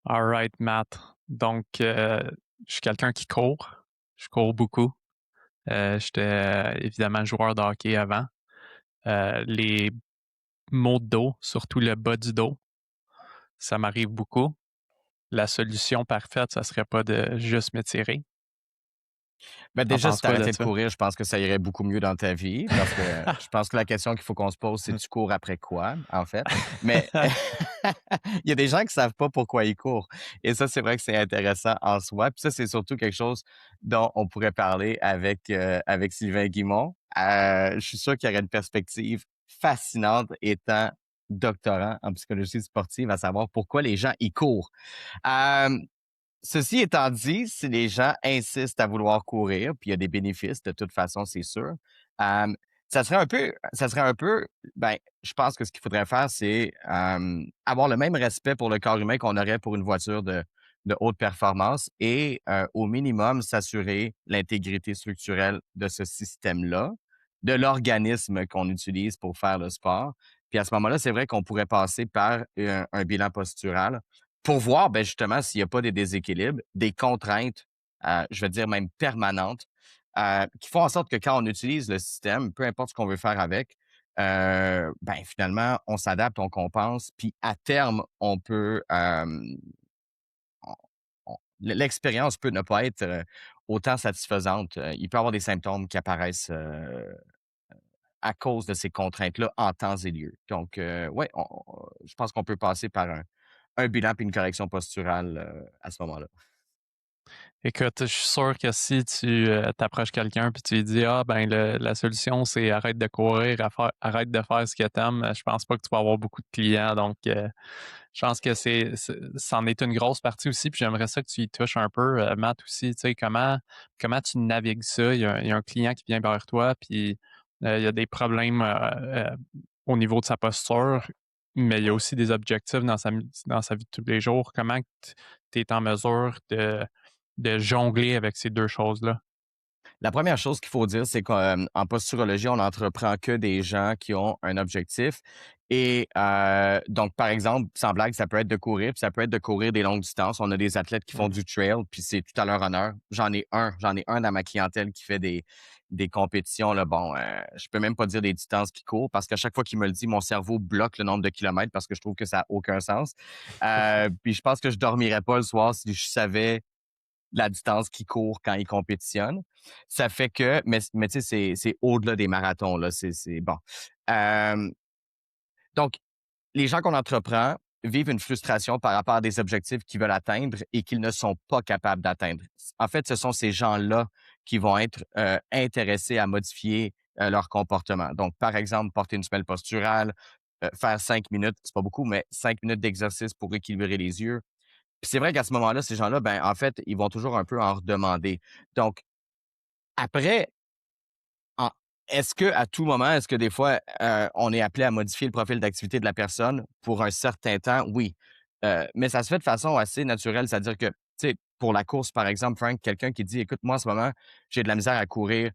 All right, Matt. Donc, je suis quelqu'un qui court. Je cours beaucoup. J'étais évidemment joueur de hockey avant. Les maux de dos, surtout le bas du dos, ça m'arrive beaucoup. La solution parfaite, ça serait pas de juste m'étirer. Ben T'en déjà, si penses tu quoi de arrêtais de ça? courir, je pense que ça irait beaucoup mieux dans ta vie parce que je pense que la question qu'il faut qu'on se pose, c'est tu cours après quoi, en fait? Mais il y a des gens qui savent pas pourquoi ils courent. Et ça, c'est vrai que c'est intéressant en soi. Puis ça, c'est surtout quelque chose dont on pourrait parler avec Sylvain Guimont. Je suis sûr qu'il y aurait une perspective fascinante étant doctorant en psychologie sportive, à savoir pourquoi les gens y courent. Euh, Ceci étant dit, si les gens insistent à vouloir courir, puis il y a des bénéfices de toute façon, c'est sûr, hem, ça serait un peu ben, je pense que ce qu'il faudrait faire, c'est, avoir le même respect pour le corps humain qu'on aurait pour une voiture de haute performance et au minimum, s'assurer l'intégrité structurelle de ce système-là, de l'organisme qu'on utilise pour faire le sport. Puis à ce moment-là, c'est vrai qu'on pourrait passer par un bilan postural pour voir, ben, justement, s'il y a pas des déséquilibres, des contraintes, je vais dire même permanentes, qui font en sorte que quand on utilise le système, peu importe ce qu'on veut faire avec, ben, finalement, on s'adapte, on compense, puis à terme, on peut, on l'expérience peut ne pas être, autant satisfaisante. Il peut y avoir des symptômes qui apparaissent, à cause de ces contraintes-là en temps et lieu. Donc, ouais, je pense qu'on peut passer par un bilan puis une correction posturale, à ce moment-là. Écoute, je suis sûr que si tu t'approches quelqu'un puis tu lui dis ah ben la solution c'est arrête de courir, arrête de faire ce que t'aimes, je pense pas que tu vas avoir beaucoup de clients. Donc je pense que c'en est une grosse partie aussi. Puis j'aimerais ça que tu y touches un peu, Matt aussi. Tu sais comment tu navigues ça. Il y a un client qui vient vers toi puis il y a des problèmes au niveau de sa posture, mais il y a aussi des objectifs dans sa vie de tous les jours. Comment tu es en mesure de jongler avec ces 2 choses-là. La première chose qu'il faut dire, c'est qu'en posturologie, on n'entreprend que des gens qui ont un objectif et donc, par exemple, sans blague, ça peut être de courir, puis ça peut être de courir des longues distances. On a des athlètes qui font Mmh. du trail, puis c'est tout à leur honneur. J'en ai un dans ma clientèle qui fait des compétitions, là. Bon, je peux même pas dire des distances qu'il court parce qu'à chaque fois qu'il me le dit, mon cerveau bloque le nombre de kilomètres parce que je trouve que ça a aucun sens. Puis je pense que je dormirais pas le soir si je savais la distance qu'il court quand il compétitionne. Ça fait que, mais tu sais, c'est au-delà des marathons, là. C'est bon. Euh, donc, les gens qu'on entreprend vivent une frustration par rapport à des objectifs qu'ils veulent atteindre et qu'ils ne sont pas capables d'atteindre. En fait, ce sont ces gens-là qui vont être intéressés à modifier leur comportement. Donc, par exemple, porter une semelle posturale, faire 5 minutes, c'est pas beaucoup, mais 5 minutes d'exercice pour équilibrer les yeux, puis c'est vrai qu'à ce moment-là, ces gens-là, ben, en fait, ils vont toujours un peu en redemander. Donc, après, en est-ce que à tout moment, est-ce que des fois, on est appelé à modifier le profil d'activité de la personne pour un certain temps? Oui. Mais ça se fait de façon assez naturelle. C'est-à-dire que, tu sais, pour la course, par exemple, Frank, quelqu'un qui dit: «Écoute, moi, en ce moment, j'ai de la misère à courir,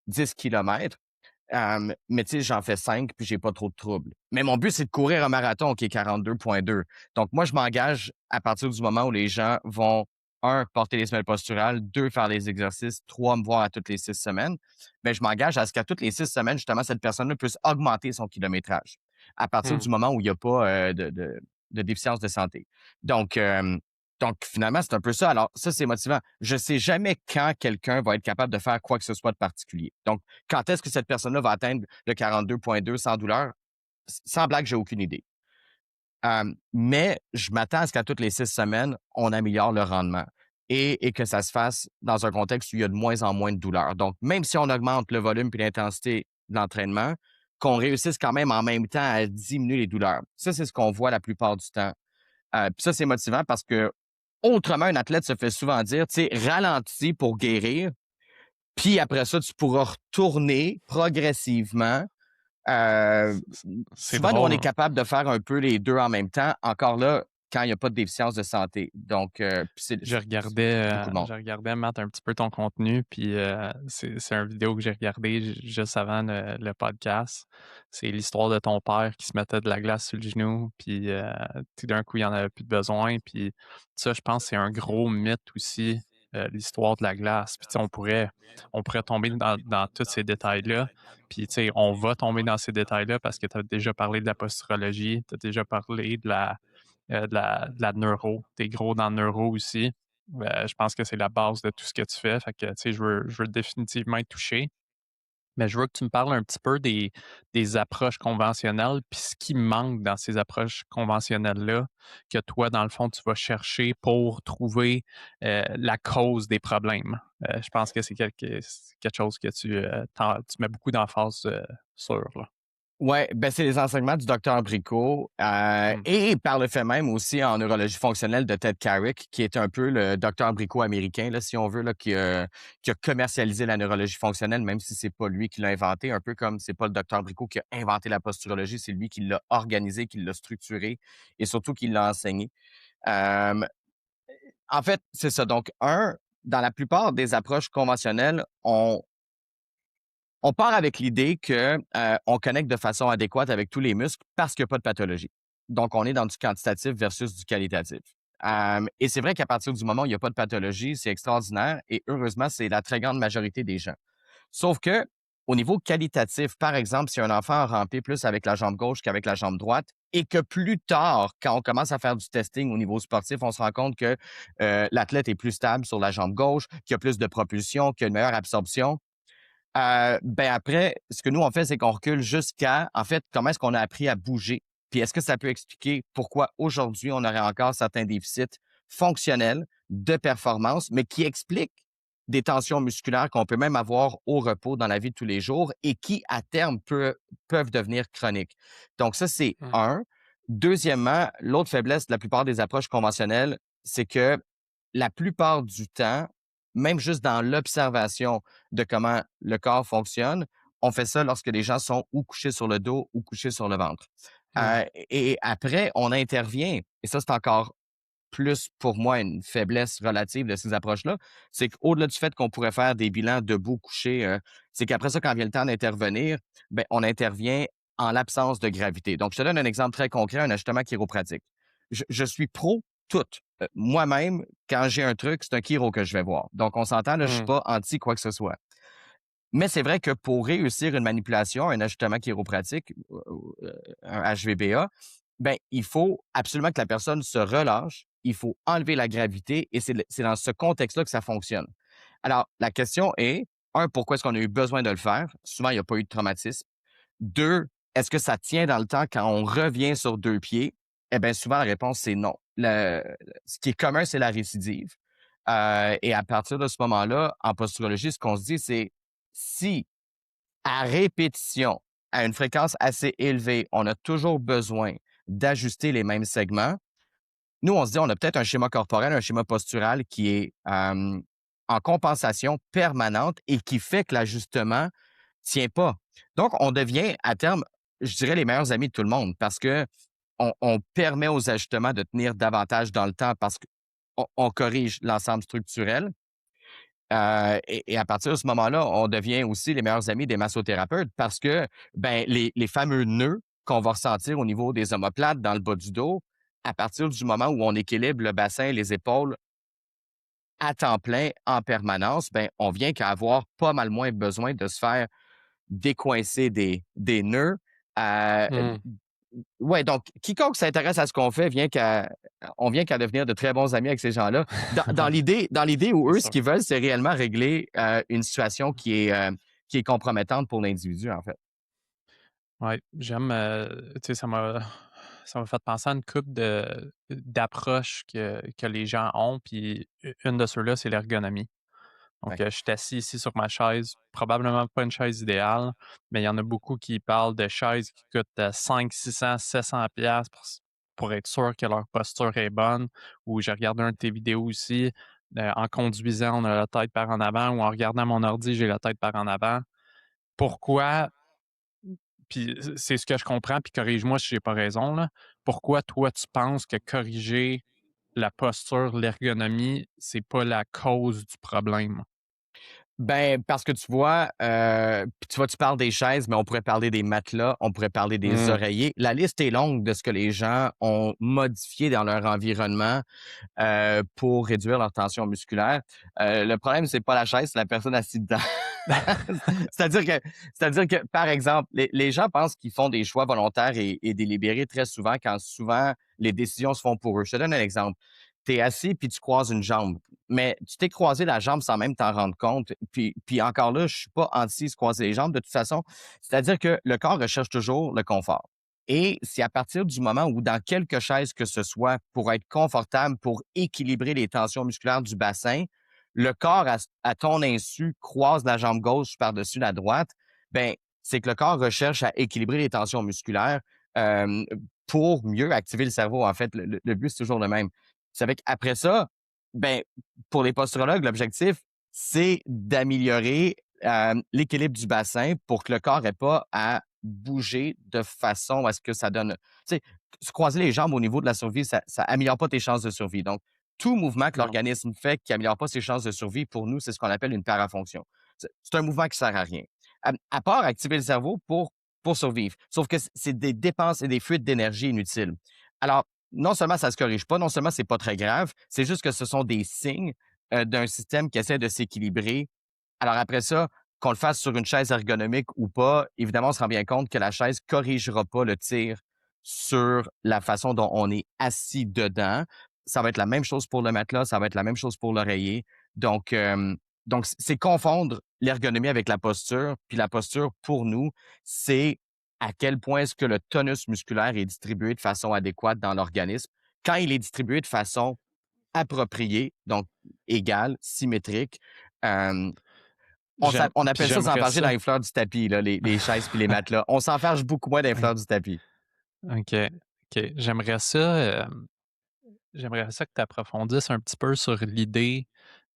10 kilomètres. Mais tu sais, j'en fais 5 puis j'ai pas trop de troubles. Mais mon but, c'est de courir un marathon qui est 42,2. Donc moi, je m'engage à partir du moment où les gens vont, un, porter les semelles posturales, 2, faire les exercices, 3, me voir à toutes les 6 semaines. Mais je m'engage à ce qu'à toutes les 6 semaines, justement, cette personne-là puisse augmenter son kilométrage à partir du Mmh. moment où il y a pas, de déficience de santé. Donc, donc finalement, c'est un peu ça. Alors ça, c'est motivant. Je sais jamais quand quelqu'un va être capable de faire quoi que ce soit de particulier. Donc, quand est-ce que cette personne-là va atteindre le 42,2 sans douleur? Sans blague, j'ai aucune idée. Mais je m'attends à ce qu'à toutes les 6 semaines, on améliore le rendement et que ça se fasse dans un contexte où il y a de moins en moins de douleur. Donc, même si on augmente le volume et l'intensité de l'entraînement, qu'on réussisse quand même en même temps à diminuer les douleurs. Ça, c'est ce qu'on voit la plupart du temps. Puis ça, c'est motivant parce que autrement, un athlète se fait souvent dire, tu sais, ralentis pour guérir, puis après ça, tu pourras retourner progressivement. Euh, C'est Souvent, nous, on est drôle. capable de faire un peu les deux en même temps. Encore là, quand il y a pas de déficience de santé. Donc, puis c'est beaucoup de monde. Je regardais, Matt, un petit peu ton contenu, puis c'est une vidéo que j'ai regardée juste avant le podcast. C'est l'histoire de ton père qui se mettait de la glace sur le genou, puis tout d'un coup, il en avait plus de besoin. Puis ça, je pense, c'est un gros mythe aussi, l'histoire de la glace. Puis tu sais, on pourrait tomber dans tous ces détails-là. Puis tu sais, on va tomber dans ces détails-là parce que tu as déjà parlé de la posturologie, tu as déjà parlé de la neuro. Tu es gros dans le neuro aussi. Je pense que c'est la base de tout ce que tu fais. Fait que, tu sais, je veux définitivement être touché. Mais je veux que tu me parles un petit peu des approches conventionnelles, puis ce qui manque dans ces approches conventionnelles-là, que toi, dans le fond, tu vas chercher pour trouver la cause des problèmes. Je pense que c'est quelque chose que tu mets beaucoup d'emphase sur. Là. Ouais, ben, c'est les enseignements du docteur Bricot, Hmm. et par le fait même aussi en neurologie fonctionnelle de Ted Carrick, qui est un peu le docteur Bricot américain, là, si on veut, là, qui a commercialisé la neurologie fonctionnelle, même si c'est pas lui qui l'a inventé, un peu comme c'est pas le docteur Bricot qui a inventé la posturologie, c'est lui qui l'a organisé, qui l'a structuré et surtout qui l'a enseigné. Euh, En fait, c'est ça. Donc, dans la plupart des approches conventionnelles, on part avec l'idée que on connecte de façon adéquate avec tous les muscles parce qu'il n'y a pas de pathologie. Donc, on est dans du quantitatif versus du qualitatif. Et c'est vrai qu'à partir du moment où il n'y a pas de pathologie, c'est extraordinaire et heureusement, c'est la très grande majorité des gens. Sauf que, au niveau qualitatif, par exemple, si un enfant a rampé plus avec la jambe gauche qu'avec la jambe droite et que plus tard, quand on commence à faire du testing au niveau sportif, on se rend compte que l'athlète est plus stable sur la jambe gauche, qu'il y a plus de propulsion, qu'il y a une meilleure absorption, ben après, ce que nous, on fait, c'est qu'on recule jusqu'à, en fait, comment est-ce qu'on a appris à bouger? Puis est-ce que ça peut expliquer pourquoi aujourd'hui, on aurait encore certains déficits fonctionnels de performance, mais qui expliquent des tensions musculaires qu'on peut même avoir au repos dans la vie de tous les jours et qui, à terme, peuvent devenir chroniques. Donc ça, c'est Hmm. un. Deuxièmement, l'autre faiblesse de la plupart des approches conventionnelles, c'est que la plupart du temps, même juste dans l'observation de comment le corps fonctionne, on fait ça lorsque les gens sont ou couchés sur le dos ou couchés sur le ventre. Hmm. Et après, on intervient, et ça, c'est encore plus pour moi une faiblesse relative de ces approches-là, c'est qu'au-delà du fait qu'on pourrait faire des bilans debout, couché, c'est qu'après ça, quand vient le temps d'intervenir, ben, on intervient en l'absence de gravité. Donc, je te donne un exemple très concret, un ajustement chiropratique. Je suis pro tout. Moi-même, quand j'ai un truc, c'est un chiro que je vais voir. Donc, on s'entend, là, je suis Hmm. pas anti quoi que ce soit. Mais c'est vrai que pour réussir une manipulation, un ajustement chiropratique, un HVBA, ben, il faut absolument que la personne se relâche, il faut enlever la gravité et c'est dans ce contexte-là que ça fonctionne. Alors, la question est, un, pourquoi est-ce qu'on a eu besoin de le faire? Souvent, il n'y a pas eu de traumatisme. Deux, est-ce que ça tient dans le temps quand on revient sur deux pieds? Eh bien, souvent, la réponse, c'est non. Ce qui est commun, c'est la récidive. Et à partir de ce moment-là, en posturologie, ce qu'on se dit, c'est si à répétition, à une fréquence assez élevée, on a toujours besoin d'ajuster les mêmes segments, nous, on se dit, on a peut-être un schéma corporel, un schéma postural qui est en compensation permanente et qui fait que l'ajustement tient pas. Donc, on devient, à terme, je dirais, les meilleurs amis de tout le monde parce que on permet aux ajustements de tenir davantage dans le temps parce qu'on corrige l'ensemble structurel. Et à partir de ce moment-là, on devient aussi les meilleurs amis des massothérapeutes parce que ben, les fameux nœuds qu'on va ressentir au niveau des omoplates dans le bas du dos, à partir du moment où on équilibre le bassin et les épaules à temps plein en permanence, ben, on vient qu'à avoir pas mal moins besoin de se faire décoincer des nœuds. Euh, Hmm. ouais, donc quiconque s'intéresse à ce qu'on fait on vient qu'à devenir de très bons amis avec ces gens-là. Dans l'idée où C'est eux, ce sûr. qu'ils veulent, c'est réellement régler une situation qui est compromettante pour l'individu, en fait. Ouais, j'aime, tu sais, ça m'a fait penser à une couple d'approches que les gens ont, puis une de ceux-là, c'est l'ergonomie. Donc, Ouais. je suis assis ici sur ma chaise, probablement pas une chaise idéale, mais il y en a beaucoup qui parlent de chaises qui coûtent 500, 600, 700 pour être sûr que leur posture est bonne. Ou j'ai regardé un de tes vidéos aussi, en conduisant, on a la tête par en avant, ou en regardant mon ordi, j'ai la tête par en avant. Pourquoi? puis c'est ce que je comprends, puis corrige-moi si j'ai pas raison, là. Pourquoi toi, tu penses que corriger la posture, l'ergonomie, c'est pas la cause du problème? Ben, parce que tu vois, puis tu vois, tu parles des chaises, mais on pourrait parler des matelas, on pourrait parler des Mmh. oreillers. La liste est longue de ce que les gens ont modifié dans leur environnement, pour réduire leur tension musculaire. Le problème, c'est pas la chaise, c'est la personne assise dedans. C'est-à-dire que c'est-à-dire que, par exemple, les gens pensent qu'ils font des choix volontaires et délibérés très souvent quand souvent les décisions se font pour eux. Je te donne un exemple. Tu es assis puis tu croises une jambe, mais tu t'es croisé la jambe sans même t'en rendre compte. Puis encore là, je suis pas anti se croiser les jambes de toute façon. C'est-à-dire que le corps recherche toujours le confort. Et c'est à partir du moment où, dans quelque chaise que ce soit, pour être confortable, pour équilibrer les tensions musculaires du bassin, le corps, à ton insu, croise la jambe gauche par-dessus la droite, ben, c'est que le corps recherche à équilibrer les tensions musculaires euh, pour mieux activer le cerveau. En fait, le but, c'est toujours le même. C'est avec après ça, ben, pour les posturologues, l'objectif, c'est d'améliorer l'équilibre du bassin pour que le corps n'ait pas à bouger de façon à ce que ça donne. Tu sais, se croiser les jambes au niveau de la survie, ça améliore pas tes chances de survie. Donc, tout mouvement que Non. l'organisme fait qui améliore pas ses chances de survie, pour nous, c'est ce qu'on appelle une parafonction. C'est un mouvement qui sert à rien. À part activer le cerveau pour survivre. Sauf que c'est des dépenses et des fuites d'énergie inutiles. Alors, non seulement ça se corrige pas, non seulement c'est pas très grave, c'est juste que ce sont des signes d'un système qui essaie de s'équilibrer. Alors après ça, qu'on le fasse sur une chaise ergonomique ou pas, évidemment, on se rend bien compte que la chaise corrigera pas le tir sur la façon dont on est assis dedans. Ça va être la même chose pour le matelas, ça va être la même chose pour l'oreiller. Donc, c'est confondre l'ergonomie avec la posture. Puis la posture, pour nous, c'est à quel point est-ce que le tonus musculaire est distribué de façon adéquate dans l'organisme. Quand il est distribué de façon appropriée, donc égale, symétrique, euh, on Puis appelle ça j'aimerais s'enfarger dans ça. les fleurs du tapis, là, les chaises puis les matelas. On s'enfarge beaucoup moins dans les fleurs du tapis. OK, OK. J'aimerais ça que tu approfondisses un petit peu sur l'idée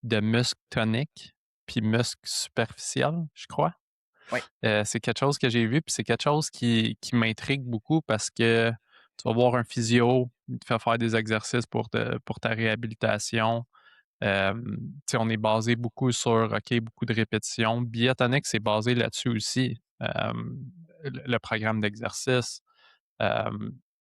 de muscle tonique puis muscle superficiel, je crois. Oui. C'est quelque chose que j'ai vu, puis c'est quelque chose qui m'intrigue beaucoup parce que tu vas voir un physio, il te fait faire des exercices pour ta réhabilitation. Tu sais, on est basé beaucoup sur, OK, beaucoup de répétitions. Biatonic, c'est basé là-dessus aussi, le programme d'exercice.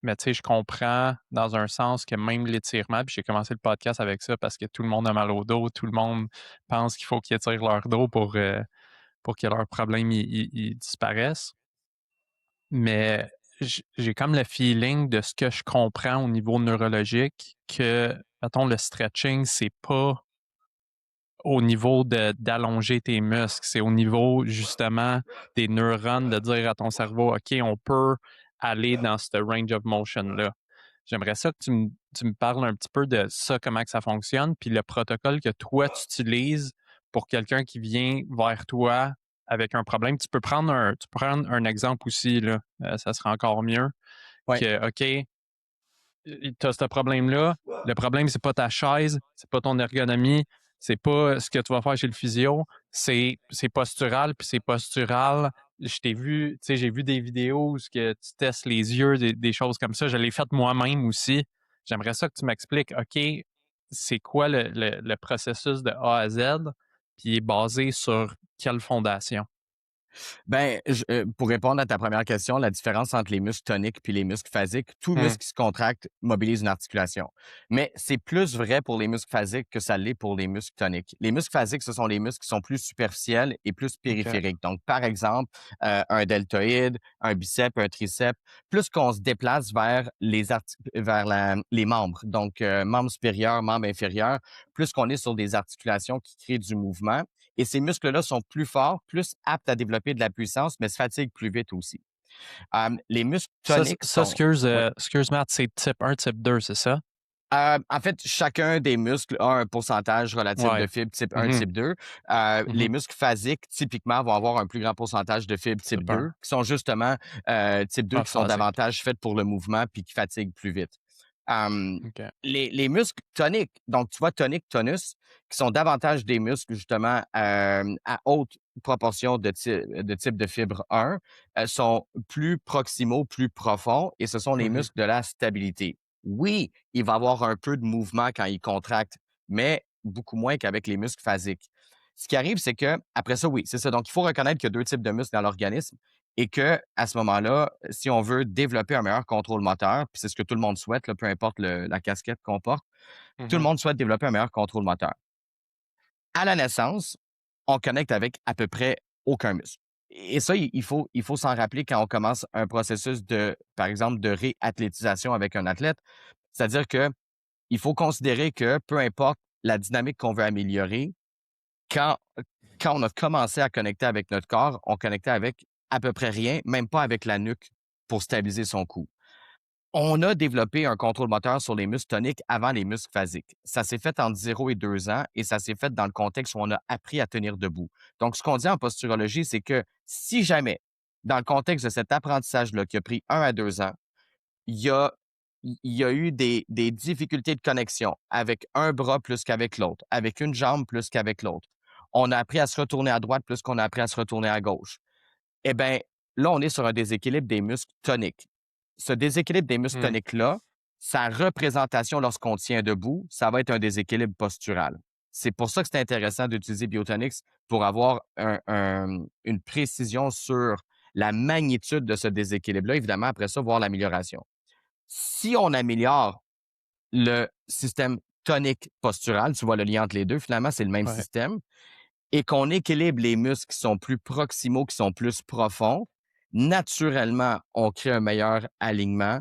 Mais tu sais, je comprends dans un sens que même l'étirement, puis j'ai commencé le podcast avec ça parce que tout le monde a mal au dos, tout le monde pense qu'il faut qu'ils étirent leur dos pour que leurs problèmes ils disparaissent. Mais j'ai comme le feeling de ce que je comprends au niveau neurologique que, mettons, le stretching, c'est pas au niveau d'allonger tes muscles, c'est au niveau justement des neurones de dire à ton cerveau, OK, on peut aller dans ce range of motion-là. J'aimerais ça que tu me parles un petit peu de ça, comment que ça fonctionne, puis le protocole que toi, tu utilises pour quelqu'un qui vient vers toi avec un problème. Tu peux prendre un exemple aussi, là, ça serait encore mieux Oui. que, OK, tu as ce problème-là. Le problème, c'est pas ta chaise, c'est pas ton ergonomie, c'est pas ce que tu vas faire chez le physio, c'est postural, puis c'est postural. Je t'ai vu, tu sais, j'ai vu des vidéos où que tu testes les yeux, des choses comme ça. Je l'ai fait moi-même aussi. J'aimerais ça que tu m'expliques, OK, c'est quoi le processus de A à Z, puis il est basé sur quelle fondation? Ben, pour répondre à ta première question, la différence entre les muscles toniques puis les muscles phasiques, tout Mmh, muscle qui se contracte mobilise une articulation. Mais c'est plus vrai pour les muscles phasiques que ça l'est pour les muscles toniques. Les muscles phasiques, ce sont les muscles qui sont plus superficiels et plus OK. périphériques. Donc, par exemple, un deltoïde, un biceps, un triceps, plus qu'on se déplace vers les membres, donc membres supérieurs, membres inférieurs, plus qu'on est sur des articulations qui créent du mouvement. Et ces muscles-là sont plus forts, plus aptes à développer de la puissance, mais se fatiguent plus vite aussi. Les muscles toniques sont... Oui. Excuse Matt, c'est type 1, type 2, c'est ça? En fait, chacun des muscles a un pourcentage relatif de Ouais. fibres type 1, Mmh. type 2. Les Mmh. muscles phasiques, typiquement, vont avoir un plus grand pourcentage de fibres type Type 1. 2, qui sont justement type 2, qui sont Aphasique. davantage faites pour le mouvement puis qui fatiguent plus vite. Euh, OK. les muscles toniques, donc tu vois, tonique, tonus, qui sont davantage des muscles, justement, à haute proportion de type de fibre 1, sont plus proximaux, plus profonds, et ce sont les Mmh. muscles de la stabilité. Oui, il va y avoir un peu de mouvement quand il contracte, mais beaucoup moins qu'avec les muscles phasiques. Ce qui arrive, c'est que après ça, oui, c'est ça. Donc, il faut reconnaître qu'il y a deux types de muscles dans l'organisme et que à ce moment-là, si on veut développer un meilleur contrôle moteur, puis c'est ce que tout le monde souhaite, là, peu importe la casquette qu'on porte, tout le Mmh. monde souhaite développer un meilleur contrôle moteur. À la naissance, on connecte avec à peu près aucun muscle. Et ça, il faut s'en rappeler quand on commence un processus de, par exemple, de réathlétisation avec un athlète. C'est-à-dire que il faut considérer que peu importe la dynamique qu'on veut améliorer, quand, quand on a commencé à connecter avec notre corps, on connectait avec à peu près rien, même pas avec la nuque pour stabiliser son cou. On a développé un contrôle moteur sur les muscles toniques avant les muscles phasiques. Ça s'est fait entre 0 et 2 ans et ça s'est fait dans le contexte où on a appris à tenir debout. Donc, ce qu'on dit en posturologie, c'est que si jamais, dans le contexte de cet apprentissage-là qui a pris 1 à 2 ans, il y a, il y a eu des difficultés de connexion avec un bras plus qu'avec l'autre, avec une jambe plus qu'avec l'autre. On a appris à se retourner à droite plus qu'on a appris à se retourner à gauche. Eh bien, là, on est sur un déséquilibre des muscles toniques. Ce déséquilibre des muscles Mmh. toniques-là, sa représentation lorsqu'on tient debout, ça va être un déséquilibre postural. C'est pour ça que c'est intéressant d'utiliser Biotonix pour avoir une précision sur la magnitude de ce déséquilibre-là. Évidemment, après ça, voir l'amélioration. Si on améliore le système tonique postural, tu vois le lien entre les deux, finalement, c'est le même Ouais. système, et qu'on équilibre les muscles qui sont plus proximaux, qui sont plus profonds, naturellement, on crée un meilleur alignement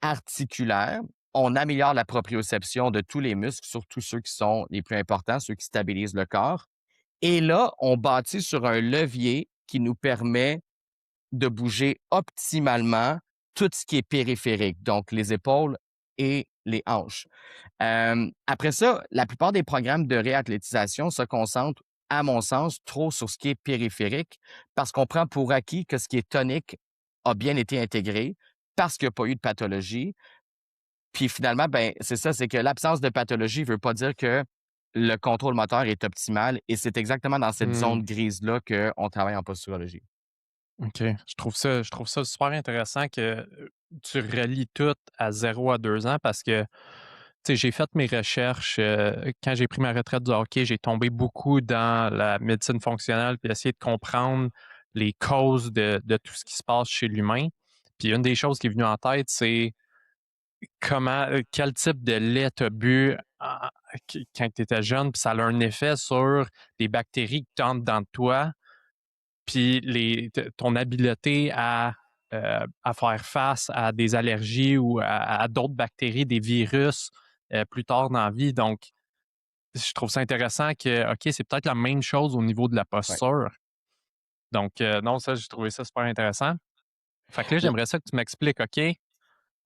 articulaire. On améliore la proprioception de tous les muscles, surtout ceux qui sont les plus importants, ceux qui stabilisent le corps. Et là, on bâtit sur un levier qui nous permet de bouger optimalement tout ce qui est périphérique, donc les épaules et les hanches. Après ça, la plupart des programmes de réathlétisation se concentrent, à mon sens, trop sur ce qui est périphérique parce qu'on prend pour acquis que ce qui est tonique a bien été intégré parce qu'il n'y a pas eu de pathologie. Puis finalement, ben, c'est ça, c'est que l'absence de pathologie ne veut pas dire que le contrôle moteur est optimal et c'est exactement dans cette Mmh. zone grise-là qu'on travaille en posturologie. OK. Je trouve ça super intéressant que, tu relis tout à 0 à 2 ans parce que, tu sais, j'ai fait mes recherches, quand j'ai pris ma retraite du hockey, j'ai tombé beaucoup dans la médecine fonctionnelle puis essayer de comprendre les causes de tout ce qui se passe chez l'humain. Puis une des choses qui est venue en tête, c'est quel type de lait tu as bu quand tu étais jeune, puis ça a un effet sur les bactéries qui entrent dans toi, puis ton habileté à faire face à des allergies ou à d'autres bactéries, des virus plus tard dans la vie. Donc, je trouve ça intéressant que, OK, c'est peut-être la même chose au niveau de la Ouais. posture. Donc, non, ça, j'ai trouvé ça super intéressant. Fait que là, j'aimerais ça que tu m'expliques, OK,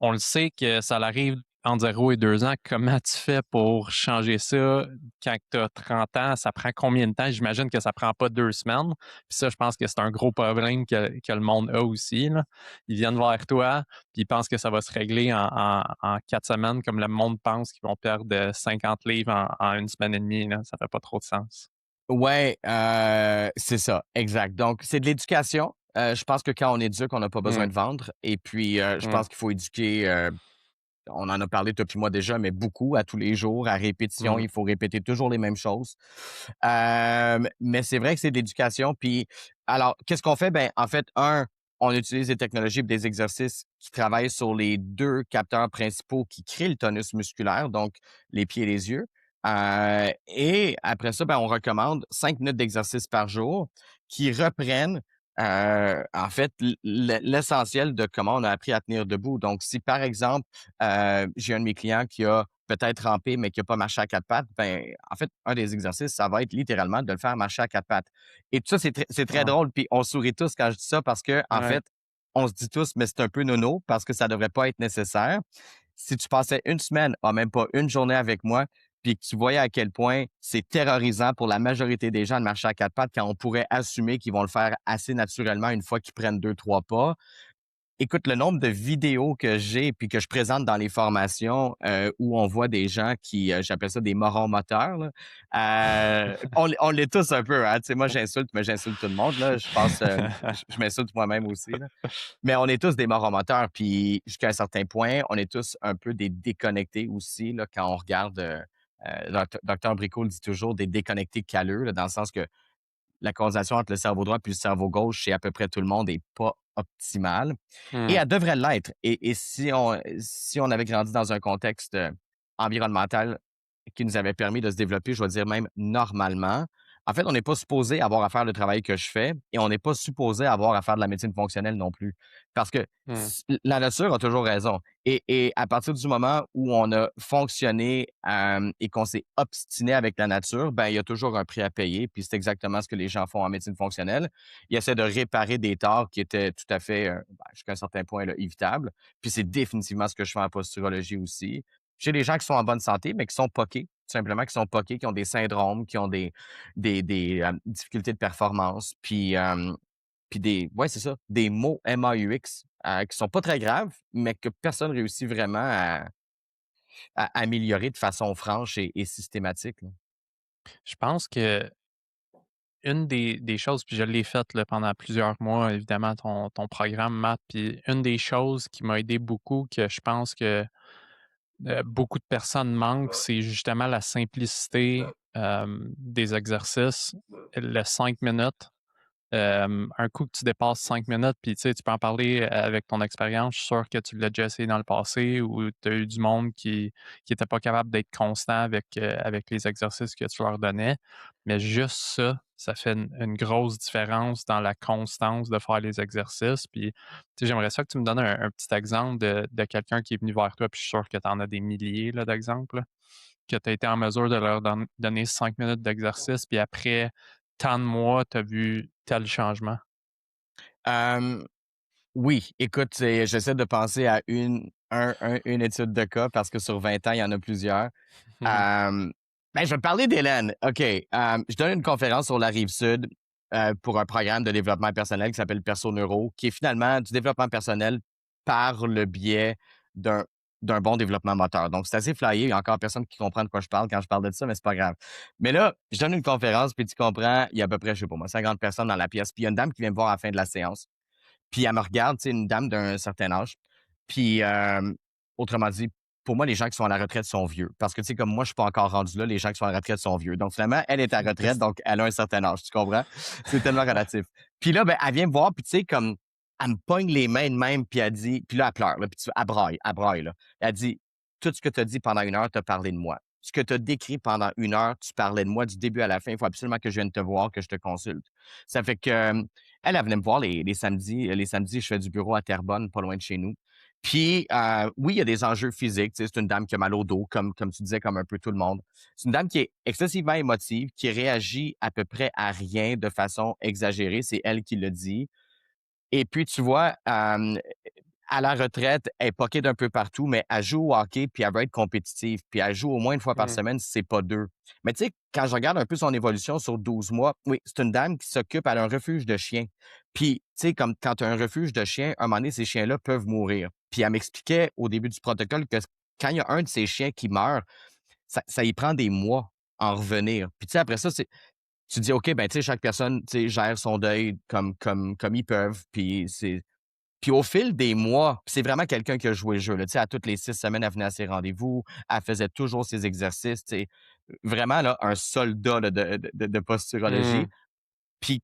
on le sait que ça arrive entre 0 et 2 ans. Comment tu fais pour changer ça quand tu as 30 ans? Ça prend combien de temps? J'imagine que ça prend pas 2 semaines. Puis ça, je pense que c'est un gros problème que le monde a aussi, là. Ils viennent vers toi, puis ils pensent que ça va se régler en 4 semaines, comme le monde pense qu'ils vont perdre 50 livres en 1 semaine et demie, là. Ça fait pas trop de sens. Ouais, c'est ça, exact. Donc, c'est de l'éducation. Je pense que quand on éduque, on n'a pas besoin Mmh, de vendre. Et puis, je mmh, pense qu'il faut éduquer, on en a parlé toi puis moi déjà, mais beaucoup, à tous les jours, à répétition. mmh, Il faut répéter toujours les mêmes choses. Mais c'est vrai que c'est de l'éducation. Puis, alors, qu'est-ce qu'on fait? Ben, en fait, on utilise des technologies et des exercices qui travaillent sur les deux capteurs principaux qui créent le tonus musculaire, donc les pieds et les yeux. Et après ça, ben, on recommande 5 minutes d'exercice par jour qui reprennent en fait l'essentiel de comment on a appris à tenir debout. Donc, si par exemple, j'ai un de mes clients qui a peut-être rampé, mais qui n'a pas marché à quatre pattes, ben, en fait, un des exercices, ça va être littéralement de le faire marcher à quatre pattes. Et tout ça, c'est très wow, drôle. Puis on sourit tous quand je dis ça parce que, en ouais, fait, on se dit tous, mais c'est un peu nono parce que ça ne devrait pas être nécessaire. Si tu passais une semaine, même pas une journée avec moi, puis que tu voyais à quel point c'est terrorisant pour la majorité des gens de marcher à quatre pattes quand on pourrait assumer qu'ils vont le faire assez naturellement une fois qu'ils prennent deux, trois pas, Écoute, le nombre de vidéos que j'ai puis que je présente dans les formations, où on voit des gens qui, j'appelle ça des morons moteurs, là, on l'est tous un peu, hein. Tu sais, moi, j'insulte, mais j'insulte tout le monde, là. Je passe, je m'insulte moi-même aussi, là. Mais on est tous des morons moteurs, puis jusqu'à un certain point, on est tous un peu des déconnectés aussi, là, quand on regarde, docteur Bricout le dit toujours, des déconnectés calleux, là, dans le sens que la coordination entre le cerveau droit puis le cerveau gauche chez à peu près tout le monde est pas optimale et Mmh, elle devrait l'être. Et si on avait grandi dans un contexte, environnemental qui nous avait permis de se développer, je vais dire même normalement, en fait, on n'est pas supposé avoir à faire le travail que je fais et on n'est pas supposé avoir à faire de la médecine fonctionnelle non plus. Parce que mmh. la nature a toujours raison. Et à partir du moment où on a fonctionné et qu'on s'est obstiné avec la nature, ben, il y a toujours un prix à payer. Puis c'est exactement ce que les gens font en médecine fonctionnelle. Ils essaient de réparer des torts qui étaient tout à fait, jusqu'à un certain point, là, évitables. Puis c'est définitivement ce que je fais en posturologie aussi. J'ai des gens qui sont en bonne santé, mais qui sont poqués, tout simplement, qui sont poqués, qui ont des syndromes, qui ont des difficultés de performance. Puis ouais, c'est ça, des mots MAUX qui sont pas très graves, mais que personne réussit vraiment à améliorer de façon franche et systématique, là. Je pense que une des choses, puis je l'ai faite là, pendant plusieurs mois, évidemment, ton programme maths, puis une des choses qui m'a aidé beaucoup, que je pense que beaucoup de personnes manquent, c'est justement la simplicité des exercices, le 5 minutes. Un coup que tu dépasses 5 minutes, puis tu sais, tu peux en parler avec ton expérience. Je suis sûr que tu l'as déjà essayé dans le passé ou tu as eu du monde qui était pas capable d'être constant avec les exercices que tu leur donnais. Mais juste ça, ça fait une grosse différence dans la constance de faire les exercices. Puis, tu sais, j'aimerais ça que tu me donnes un petit exemple de quelqu'un qui est venu vers toi, puis je suis sûr que tu en as des milliers là, d'exemples, là, que tu as été en mesure de leur donner 5 minutes d'exercice, puis après tant de mois, tu as vu tel changement. Hem, oui, écoute, j'essaie de penser à une étude de cas parce que sur 20 ans, il y en a plusieurs. Mmh. Hem, ben, je vais te parler d'Hélène. OK, je donne une conférence sur la Rive-Sud, pour un programme de développement personnel qui s'appelle Perso Neuro, qui est finalement du développement personnel par le biais d'un d'un bon développement moteur. Donc, c'est assez flyé. Il y a encore personne qui comprend de quoi je parle quand je parle de ça, mais c'est pas grave. Mais là, je donne une conférence, puis tu comprends, il y a à peu près, je sais pas moi, 50 personnes dans la pièce. Puis il y a une dame qui vient me voir à la fin de la séance. Puis elle me regarde, c'est une dame d'un certain âge. Puis, autrement dit, pour moi, les gens qui sont à la retraite sont vieux. Parce que, tu sais, comme moi, je suis pas encore rendu là, les gens qui sont à la retraite sont vieux. Donc, finalement, elle est à la retraite, donc elle a un certain âge. Tu comprends? C'est tellement relatif. Puis là, ben, elle vient me voir, puis tu sais, comme, elle me pogne les mains de même, puis elle dit, puis là, elle pleure, là, puis elle braille, là. Elle dit, tout ce que tu as dit pendant 1 heure, tu as parlé de moi. Ce que tu as décrit pendant 1 heure, tu parlais de moi du début à la fin. Il faut absolument que je vienne te voir, que je te consulte. Ça fait que, elle venait me voir les samedis. Les samedis, je fais du bureau à Terrebonne, pas loin de chez nous. Puis, oui, il y a des enjeux physiques. Tu sais, c'est une dame qui a mal au dos, comme tu disais, comme un peu tout le monde. C'est une dame qui est excessivement émotive, qui réagit à peu près à rien de façon exagérée. C'est elle qui le dit. Et puis, tu vois, à la retraite, elle est poquée d'un peu partout, mais elle joue au hockey, puis elle veut être compétitive. Puis elle joue au moins 1 fois par Mmh. semaine, si c'est pas 2. Mais tu sais, quand je regarde un peu son évolution sur 12 mois, oui, c'est une dame qui s'occupe, elle a un refuge de chiens. Puis, tu sais, comme quand tu as un refuge de chiens, à un moment donné, ces chiens-là peuvent mourir. Puis elle m'expliquait au début du protocole que quand il y a un de ces chiens qui meurt, ça y prend des mois à en revenir. Puis tu sais, après ça, tu dis, OK, ben, tu sais, chaque personne, tu sais, gère son deuil comme ils peuvent. Puis au fil des mois, puis c'est vraiment quelqu'un qui a joué le jeu, là. Tu sais, à toutes les 6 semaines, elle venait à ses rendez-vous, elle faisait toujours ses exercices, tu sais. Vraiment, là, un soldat, là, de posturologie. Mmh. Puis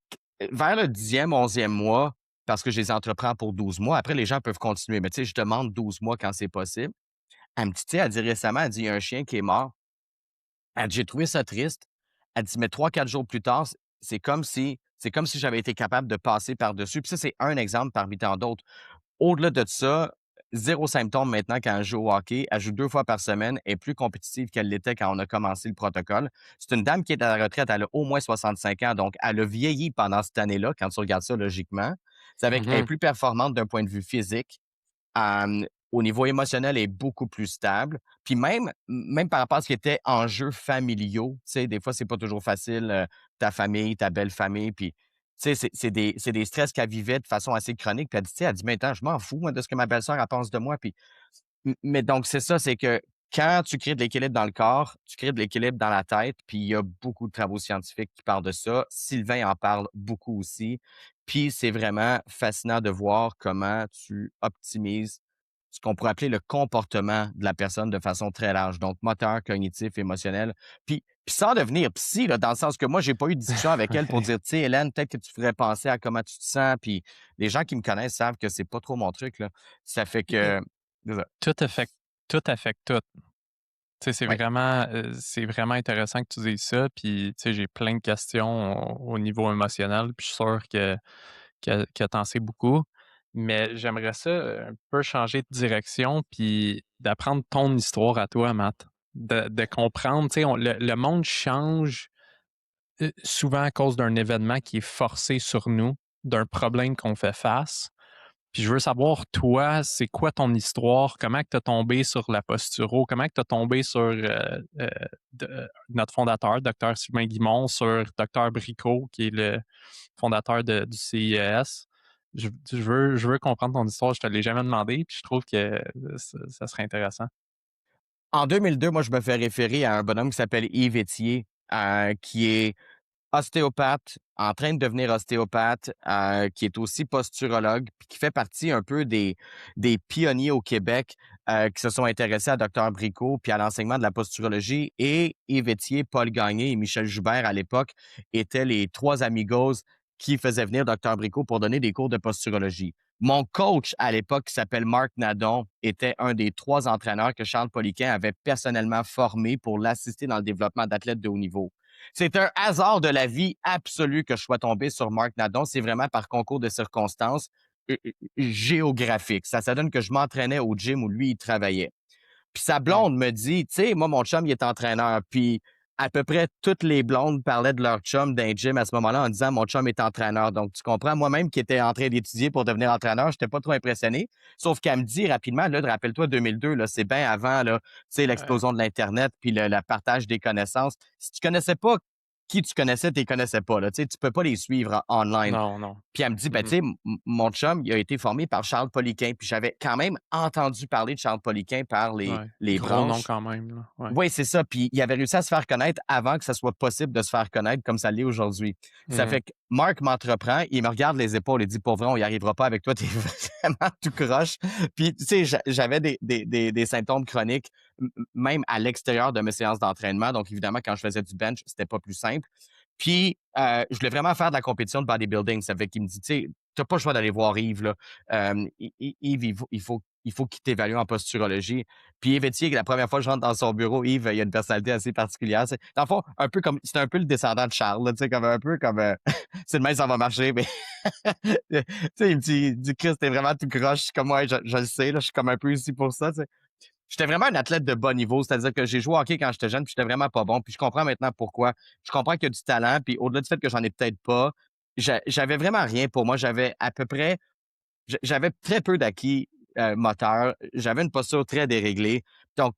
vers le 10e, 11e mois, parce que je les entreprends pour 12 mois, après les gens peuvent continuer, mais tu sais, je demande 12 mois quand c'est possible. Elle me dit, tu sais, elle dit récemment, elle dit: «Il y a un chien qui est mort». Elle dit: «J'ai trouvé ça triste». Elle dit: «Mais 3, 4 jours plus tard, c'est comme si j'avais été capable de passer par-dessus». Puis ça, c'est un exemple parmi tant d'autres. Au-delà de ça, zéro symptôme maintenant quand elle joue au hockey. Elle joue 2 fois par semaine. Elle est plus compétitive qu'elle l'était quand on a commencé le protocole. C'est une dame qui est à la retraite. Elle a au moins 65 ans. Donc, elle a vieilli pendant cette année-là, quand tu regardes ça logiquement. C'est avec elle est Mmh. plus performante d'un point de vue physique. Au niveau émotionnel, elle est beaucoup plus stable. Puis même par rapport à ce qui était enjeux familiaux, tu sais, des fois, c'est pas toujours facile, ta famille, ta belle famille, puis sais, c'est des stress qu'elle vivait de façon assez chronique. Puis elle dit, tu sais, elle dit: «Mais attends, je m'en fous, moi, de ce que ma belle-sœur, elle pense de moi». Puis mais donc c'est ça, c'est que quand tu crées de l'équilibre dans le corps, tu crées de l'équilibre dans la tête, puis il y a beaucoup de travaux scientifiques qui parlent de ça. Sylvain en parle beaucoup aussi. Puis c'est vraiment fascinant de voir comment tu optimises ce qu'on pourrait appeler le comportement de la personne de façon très large, donc moteur, cognitif, émotionnel. Puis sans devenir psy, là, dans le sens que moi, j'ai pas eu de discussion avec elle pour dire, tu sais, Hélène, peut-être que tu ferais penser à comment tu te sens. Puis les gens qui me connaissent savent que c'est pas trop mon truc, là. Ça fait Et que c'est ça. tout affecte tout affecte tout. Tu sais, Ouais. c'est vraiment intéressant que tu dises ça, puis, tu sais, j'ai plein de questions au niveau émotionnel, puis je suis sûr que tu en sais beaucoup. Mais j'aimerais ça, un peu changer de direction, puis d'apprendre ton histoire à toi, Matt. De comprendre, tu sais, on le monde change, souvent à cause d'un événement qui est forcé sur nous, d'un problème qu'on fait face. Puis je veux savoir, toi, c'est quoi ton histoire? Comment que tu as tombé sur la posturo? Comment que tu as tombé sur notre fondateur, Dr. Sylvain Guimond, sur Dr. Bricot, qui est le fondateur du CIES? Je veux comprendre ton histoire. Je te l'ai jamais demandé, puis je trouve que ça serait intéressant. En 2002, moi, je me fais référer à un bonhomme qui s'appelle Yves Étier, qui est ostéopathe, en train de devenir ostéopathe, qui est aussi posturologue, puis qui fait partie un peu des pionniers au Québec qui se sont intéressés à Dr. Bricot puis à l'enseignement de la posturologie. Et Yves Étier, Paul Gagné et Michel Joubert, à l'époque, étaient les trois amigos qui faisaient venir Dr. Bricot pour donner des cours de posturologie. Mon coach à l'époque, qui s'appelle Marc Nadon, était un des trois entraîneurs que Charles Poliquin avait personnellement formé pour l'assister dans le développement d'athlètes de haut niveau. C'est un hasard de la vie absolu que je sois tombé sur Marc Nadon. C'est vraiment par concours de circonstances géographiques. Ça donne que je m'entraînais au gym où lui, il travaillait. Puis sa Ouais. blonde me dit, tu sais, moi, mon chum, il est entraîneur. Puis à peu près toutes les blondes parlaient de leur chum d'un gym à ce moment-là en disant, mon chum est entraîneur. Donc, tu comprends, moi-même qui étais en train d'étudier pour devenir entraîneur, je n'étais pas trop impressionné. Sauf qu'elle me dit rapidement, là, rappelle-toi, 2002, là, c'est bien avant, là, tu sais, Ouais. l'explosion de l'Internet puis le partage des connaissances. Si tu connaissais pas qui tu connaissais, tu les connaissais pas, là. Tu sais, tu peux pas les suivre online. Non, non. Puis elle me dit, ben, tu Mhm. sais, mon chum, il a été formé par Charles Poliquin. Puis j'avais quand même entendu parler de Charles Poliquin par les, Ouais. les Gros nom branches. quand même, là. Ouais. Oui, c'est ça. Puis il avait réussi à se faire connaître avant que ça soit possible de se faire connaître comme ça l'est aujourd'hui. Ça Mhm. fait que Marc m'entreprend, il me regarde les épaules et dit, pour vrai, on y arrivera pas avec toi, t'es vraiment tout croche. Puis, tu sais, j'avais des symptômes chroniques, même à l'extérieur de mes séances d'entraînement. Donc, évidemment, quand je faisais du bench, c'était pas plus simple. Puis, je voulais vraiment faire de la compétition de bodybuilding. Ça fait qu'il me dit, tu sais, t'as pas le choix d'aller voir Yves, là. Yves, il faut qu'il t'évalue en posturologie. Puis Yves Etier, la première fois que je rentre dans son bureau, Yves, il a une personnalité assez particulière. Dans le fond, un peu comme, c'est un peu le descendant de Charles, là, tu sais, comme un peu comme, c'est le même, ça va marcher, mais, tu sais, il me dit, Chris, t'es vraiment tout croche. Je suis comme, ouais, je le sais, là, je suis comme un peu ici pour ça, tu sais. J'étais vraiment un athlète de bas niveau, c'est-à-dire que j'ai joué au hockey quand j'étais jeune, puis j'étais vraiment pas bon. Puis je comprends maintenant pourquoi. Je comprends qu'il y a du talent, puis au-delà du fait que j'en ai peut-être pas, j'avais vraiment rien pour moi. J'avais à peu près, j'avais très peu d'acquis moteurs. J'avais une posture très déréglée. Donc,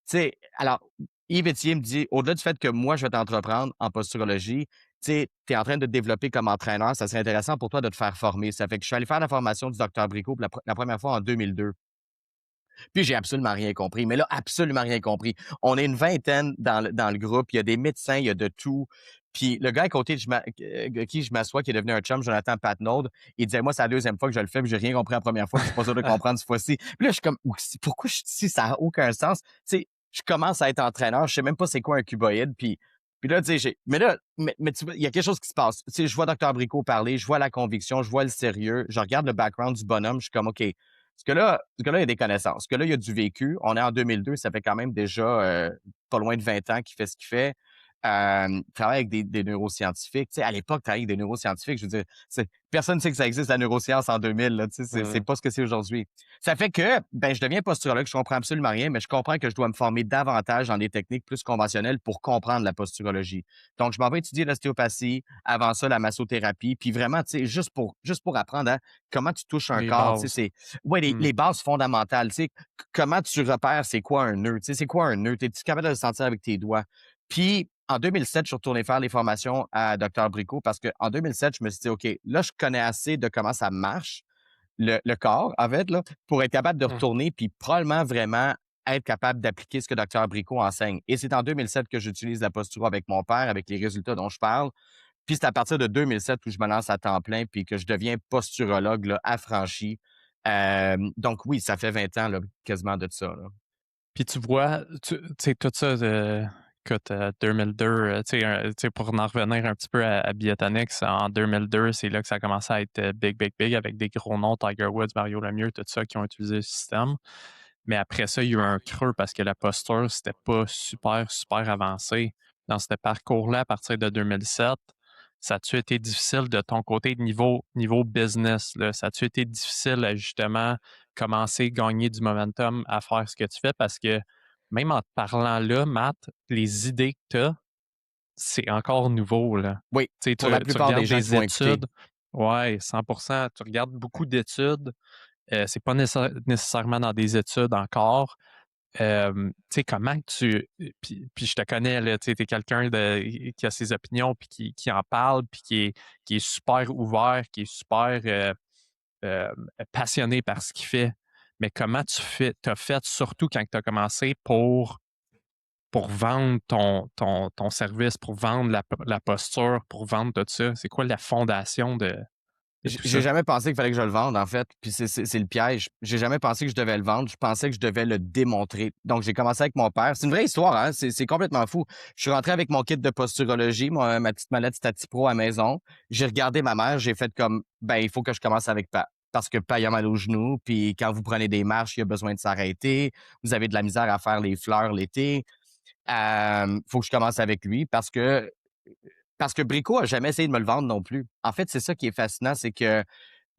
tu sais, alors, Yves Etier me dit, au-delà du fait que moi, je vais t'entreprendre en posturologie, tu sais, tu es en train de te développer comme entraîneur, ça serait intéressant pour toi de te faire former. Ça fait que je suis allé faire la formation du docteur Bricot pour la première fois en 2002. Puis j'ai absolument rien compris. Mais là, absolument rien compris. On est une vingtaine dans le groupe. Il y a des médecins, il y a de tout. Puis le gars à côté de qui je m'assois, qui est devenu un chum, Jonathan Patnaud, il disait, moi, c'est la deuxième fois que je le fais, puis j'ai rien compris la première fois, puis je suis pas sûr de comprendre cette fois-ci. Puis là, je suis comme, pourquoi je suis ici? Ça n'a aucun sens. Tu sais, je commence à être entraîneur, je sais même pas c'est quoi un cuboïde, puis là, tu sais, mais là, mais tu vois, il y a quelque chose qui se passe. Tu sais, je vois Dr. Bricot parler, je vois la conviction, je vois le sérieux, je regarde le background du bonhomme, je suis comme, OK, ce gars-là, il a des connaissances. Ce gars-là, il a du vécu. On est en 2002, ça fait quand même déjà pas loin de 20 ans qu'il fait ce qu'il fait. Il travaille avec des neuroscientifiques. Tu sais, à l'époque, travailler avec des neuroscientifiques, je veux dire, personne ne sait que ça existe, la neuroscience, en 2000. Là, tu sais, c'est Mhm. pas ce que c'est aujourd'hui. Ça fait que ben, je deviens posturologue, je comprends absolument rien, mais je comprends que je dois me former davantage dans des techniques plus conventionnelles pour comprendre la posturologie. Donc, je m'en vais étudier l'ostéopathie, avant ça, la massothérapie, puis vraiment, tu sais, juste pour apprendre à comment tu touches un Les corps. Tu sais, bases. ouais, les, Mhm. les bases fondamentales. Tu sais, comment tu repères c'est quoi un nœud? Tu sais, c'est quoi un nœud? Es-tu capable de le sentir avec tes doigts? Puis, en 2007, je suis retourné faire les formations à Docteur Brico parce qu'en 2007, je me suis dit, OK, là, je connais assez de comment ça marche, le corps, en fait, là, pour être capable de Mmh. retourner puis probablement vraiment être capable d'appliquer ce que Docteur Brico enseigne. Et c'est en 2007 que j'utilise la posture avec mon père, avec les résultats dont je parle. Puis c'est à partir de 2007 où je me lance à temps plein puis que je deviens posturologue là, affranchi. Donc oui, ça fait 20 ans là, quasiment de ça. Là. Puis tu vois, tu sais, tout ça, écoute, 2002, tu sais, pour en revenir un petit peu à Biotonix, en 2002, c'est là que ça a commencé à être big, big, big avec des gros noms, Tiger Woods, Mario Lemieux, tout ça, qui ont utilisé le système. Mais après ça, il y a eu un creux parce que la posture, c'était pas super, super avancé. Dans ce parcours-là, à partir de 2007, ça a-tu été difficile de ton côté niveau business? Là? Ça a-tu été difficile à justement commencer, gagner du momentum à faire ce que tu fais? Parce que même en te parlant là, Matt, les idées que tu as, c'est encore nouveau. Là. Oui, Tu sais, pour la tu plupart des regardes gens qui des vont écouter. études, ouais, 100%. Tu regardes beaucoup d'études, c'est pas nécessairement dans des études encore. Tu sais, comment puis je te connais, là, tu sais, t'es quelqu'un qui a ses opinions, puis qui en parle, puis qui est super ouvert, qui est super euh, passionné par ce qu'il fait. Mais comment t'as fait, surtout quand tu as commencé, pour vendre ton service, pour vendre la posture, pour vendre tout ça? C'est quoi la fondation de tout J'ai ça? jamais pensé qu'il fallait que je le vende, en fait. Puis c'est le piège. J'ai jamais pensé que je devais le vendre. Je pensais que je devais le démontrer. Donc, j'ai commencé avec mon père. C'est une vraie histoire, hein? C'est complètement fou. Je suis rentré avec mon kit de posturologie, ma petite mallette Stati Pro à maison. J'ai regardé ma mère. J'ai fait comme, ben, il faut que je commence avec Pa. Parce que Pa, il a mal aux genoux. Puis quand vous prenez des marches, il a besoin de s'arrêter. Vous avez de la misère à faire les fleurs l'été. Faut que je commence avec lui parce que Brico a jamais essayé de me le vendre non plus. En fait, c'est ça qui est fascinant, c'est que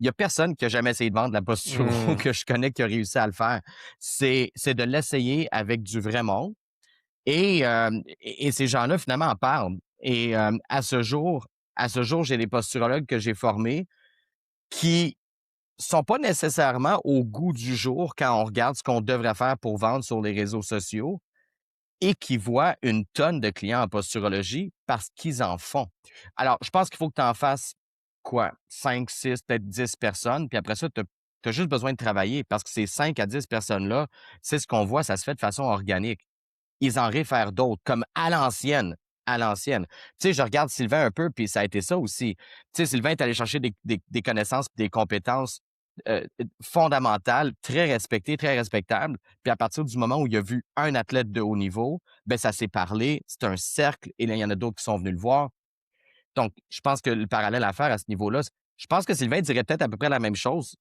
il y a personne qui a jamais essayé de vendre la posture Hmm. que je connais qui a réussi à le faire. C'est de l'essayer avec du vrai monde. Et ces gens-là, finalement, en parlent. Et à ce jour, j'ai des posturologues que j'ai formés qui sont pas nécessairement au goût du jour quand on regarde ce qu'on devrait faire pour vendre sur les réseaux sociaux et qui voient une tonne de clients en posturologie parce qu'ils en font. Alors, je pense qu'il faut que tu en fasses quoi? 5, 6, peut-être 10 personnes, puis après ça, tu as juste besoin de travailler parce que ces 5 à 10 personnes-là, c'est ce qu'on voit, ça se fait de façon organique. Ils en réfèrent d'autres, comme à l'ancienne. À l'ancienne. Tu sais, je regarde Sylvain un peu, puis ça a été ça aussi. Tu sais, Sylvain est allé chercher des connaissances, des compétences fondamentales, très respectées, très respectables. Puis à partir du moment où il a vu un athlète de haut niveau, ben ça s'est parlé, c'est un cercle, et là, il y en a d'autres qui sont venus le voir. Donc, je pense que le parallèle à faire à ce niveau-là, je pense que Sylvain dirait peut-être à peu près la même chose.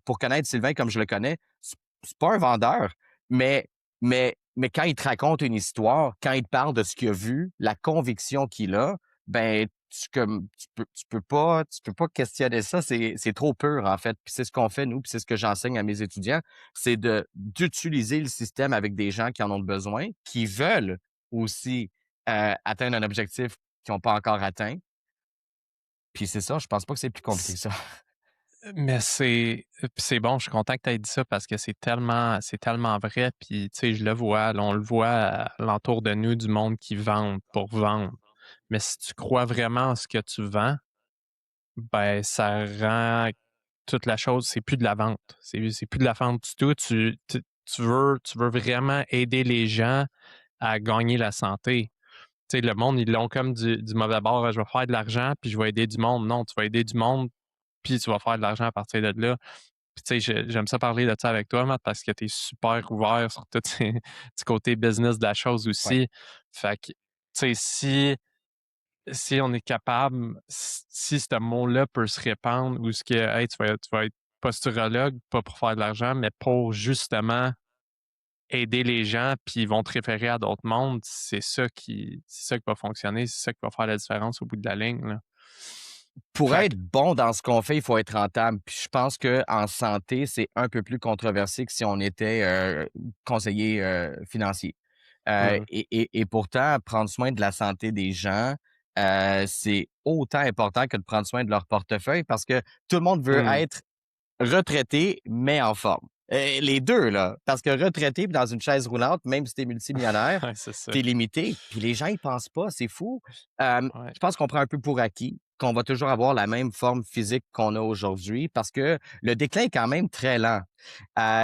Pour connaître Sylvain comme je le connais, c'est pas un vendeur, mais, mais quand il te raconte une histoire, quand il te parle de ce qu'il a vu, la conviction qu'il a, ben, tu peux pas questionner ça. C'est trop pur, en fait. Puis c'est ce qu'on fait, nous, puis c'est ce que j'enseigne à mes étudiants, c'est d'utiliser le système avec des gens qui en ont besoin, qui veulent aussi atteindre un objectif qui n'ont pas encore atteint. Puis c'est ça, je pense pas que c'est plus compliqué que ça. Mais c'est bon, je suis content que tu aies dit ça parce que c'est tellement vrai. Puis, tu sais, je le vois, là, on le voit à l'entour de nous du monde qui vend pour vendre. Mais si tu crois vraiment en ce que tu vends, ben, ça rend toute la chose, c'est plus de la vente. C'est plus de la vente du tout. Tu veux vraiment aider les gens à gagner la santé. Tu sais, le monde, ils l'ont comme du mauvais bord. Je vais faire de l'argent, puis je vais aider du monde. Non, tu vas aider du monde, puis tu vas faire de l'argent à partir de là. Puis tu sais, j'aime ça parler de ça avec toi, Matt, parce que tu es super ouvert sur tout du côté business de la chose Ouais. aussi. Fait que, tu sais, si on est capable, si ce mot-là peut se répandre, ou ce que, hey, tu vas être posturologue, pas pour faire de l'argent, mais pour justement aider les gens, puis ils vont te référer à d'autres mondes, c'est ça qui va fonctionner, c'est ça qui va faire la différence au bout de la ligne, là. Pour Fait être que, bon dans ce qu'on fait, il faut être rentable. Puis je pense qu'en santé, c'est un peu plus controversé que si on était conseiller financier. mhm, Et pourtant, prendre soin de la santé des gens, c'est autant important que de prendre soin de leur portefeuille parce que tout le monde veut mhm. être retraité, mais en forme. Les 2 là, parce que retraité puis dans une chaise roulante, même si tu es multimillionnaire, Ouais, c'est ça. tu es limité. Puis les gens, ils pensent pas, c'est fou. Ouais. Je pense qu'on prend un peu pour acquis qu'on va toujours avoir la même forme physique qu'on a aujourd'hui parce que le déclin est quand même très lent,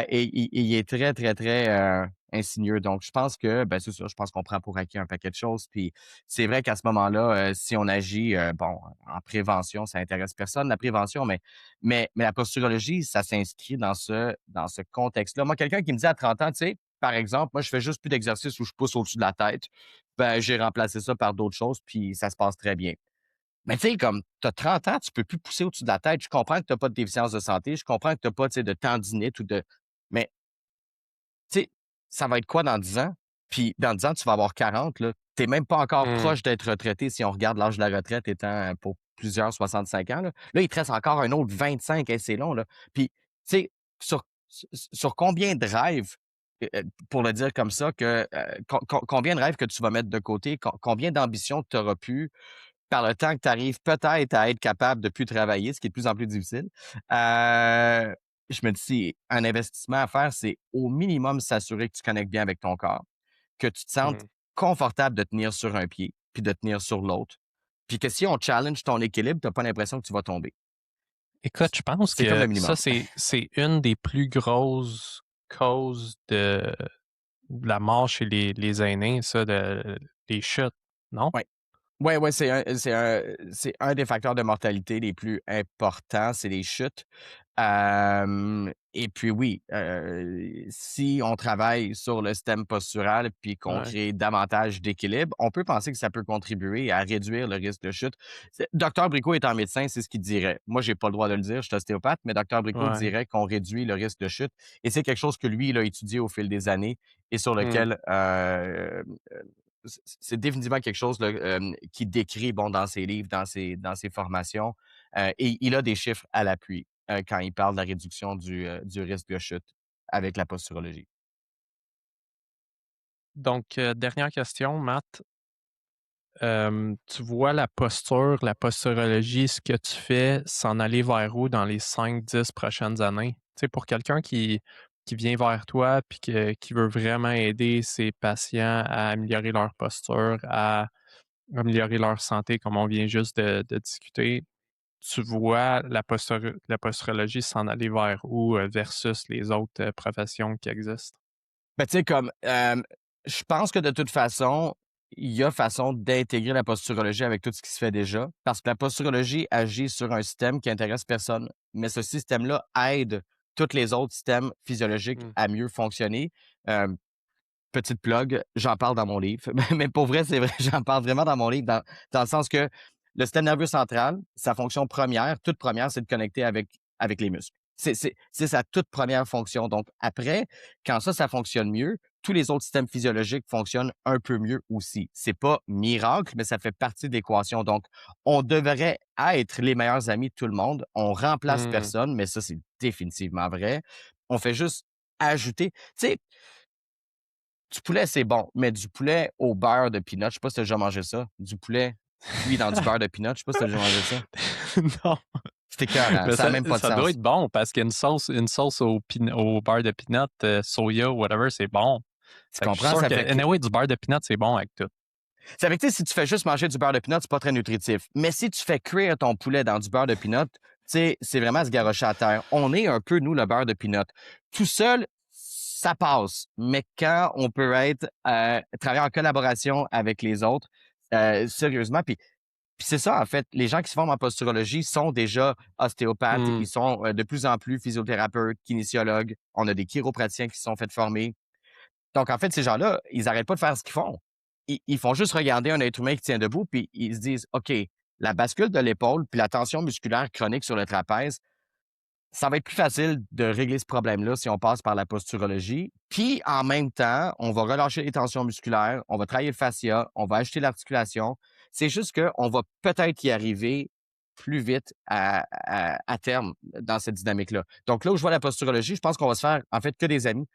et il est très, très, très, insinueux. Donc je pense que, ben, c'est ça, je pense qu'on prend pour acquis un paquet de choses. Puis c'est vrai qu'à ce moment-là, si on agit, bon, en prévention, ça intéresse personne, la prévention, mais la posturologie, ça s'inscrit dans ce contexte-là. Moi, quelqu'un qui me dit à 30 ans, tu sais, par exemple, moi, je fais juste plus d'exercice où je pousse au-dessus de la tête. Ben, j'ai remplacé ça par d'autres choses, puis ça se passe très bien. Mais tu sais, comme tu as 30 ans, tu peux plus pousser au-dessus de la tête. Je comprends que tu as pas de déficience de santé. Je comprends que tu as pas, tu sais, de tendinite ou de. Mais tu sais, ça va être quoi dans 10 ans? Puis dans 10 ans, tu vas avoir 40, là. Tu même pas encore Mmh. proche d'être retraité si on regarde l'âge de la retraite étant pour plusieurs 65 ans. Là, il te reste encore un autre 25, et c'est long. Là. Puis, tu sais, sur combien de rêves, pour le dire comme ça, combien de rêves que tu vas mettre de côté, combien d'ambitions tu auras pu par le temps que tu arrives peut-être à être capable de plus travailler, ce qui est de plus en plus difficile, je me dis, un investissement à faire, c'est au minimum s'assurer que tu connectes bien avec ton corps, que tu te sentes Mmh. confortable de tenir sur un pied, puis de tenir sur l'autre, puis que si on challenge ton équilibre, tu as pas l'impression que tu vas tomber. Écoute, je pense C'est comme que le ça, minimum. c'est une des plus grosses causes de la mort chez les aînés, ça, les chutes, non? Ouais. Ouais, ouais, c'est un des facteurs de mortalité les plus importants, c'est les chutes. Et puis oui, si on travaille sur le système postural puis qu'on Ouais, crée davantage d'équilibre, on peut penser que ça peut contribuer à réduire le risque de chute. Docteur Bricot étant médecin, c'est ce qu'il dirait. Moi, j'ai pas le droit de le dire, je suis ostéopathe, mais Docteur Bricot ouais. dirait qu'on réduit le risque de chute et c'est quelque chose que lui, il a étudié au fil des années et sur Mmh. lequel, c'est définitivement quelque chose là, qu'il décrit bon, dans ses livres, dans ses formations. Et il a des chiffres à l'appui quand il parle de la réduction du risque de chute avec la posturologie. Donc, dernière question, Matt. Tu vois la posturologie, ce que tu fais, s'en aller vers où dans les 5, 10 prochaines années? Tu sais, pour quelqu'un qui vient vers toi puis qui veut vraiment aider ses patients à améliorer leur posture, à améliorer leur santé, comme on vient juste de discuter, tu vois la posturologie s'en aller vers où, versus les autres, professions qui existent? Ben, tu sais, comme, je pense que de toute façon, il y a façon d'intégrer la posturologie avec tout ce qui se fait déjà, parce que la posturologie agit sur un système qui intéresse personne, mais ce système-là aide tous les autres systèmes physiologiques Mmh. à mieux fonctionner. Hem Petite plug, j'en parle dans mon livre. Mais pour vrai, c'est vrai, j'en parle vraiment dans mon livre, dans le sens que le système nerveux central, sa fonction première, toute première, c'est de connecter avec les muscles. C'est sa toute première fonction. Donc après, quand ça fonctionne mieux, tous les autres systèmes physiologiques fonctionnent un peu mieux aussi. C'est pas miracle, mais ça fait partie de l'équation. Donc, on devrait être les meilleurs amis de tout le monde. On remplace Mmh. personne, mais ça, c'est définitivement vrai. On fait juste ajouter. Tu sais, du poulet, c'est bon, mais du poulet au beurre de peanut, je sais pas si tu déjà mangé ça. Du poulet cuit dans du beurre de peanut, je sais pas si tu déjà mangé ça. Non. C'est écœurant, Mais ça a même pas de ça doit sens. être bon parce qu'une sauce au beurre de peanut, soya ou whatever, c'est bon. Tu Fait que je suis comprends? sûr Ça que fait que anyway, du beurre de peanut, c'est bon avec tout. tu sais, si tu fais juste manger du beurre de peanut, c'est pas très nutritif. Mais si tu fais cuire ton poulet dans du beurre de peanut, tu sais, c'est vraiment se garrocher à terre. On est un peu, nous, le beurre de peanut. Tout seul, ça passe. Mais quand on peut travailler en collaboration avec les autres, sérieusement, puis c'est ça, en fait, les gens qui se forment en posturologie sont déjà ostéopathes, ils Mmh. sont de plus en plus physiothérapeutes, kinésiologues. On a des chiropraticiens qui se sont fait former. Donc, en fait, ces gens-là, ils n'arrêtent pas de faire ce qu'ils font. Ils font juste regarder un être humain qui tient debout, puis ils se disent, OK, la bascule de l'épaule, puis la tension musculaire chronique sur le trapèze, ça va être plus facile de régler ce problème-là si on passe par la posturologie. Puis, en même temps, on va relâcher les tensions musculaires, on va travailler le fascia, on va ajouter l'articulation. C'est juste qu'on va peut-être y arriver plus vite à terme dans cette dynamique-là. Donc là où je vois la posturologie, je pense qu'on va se faire en fait que des amis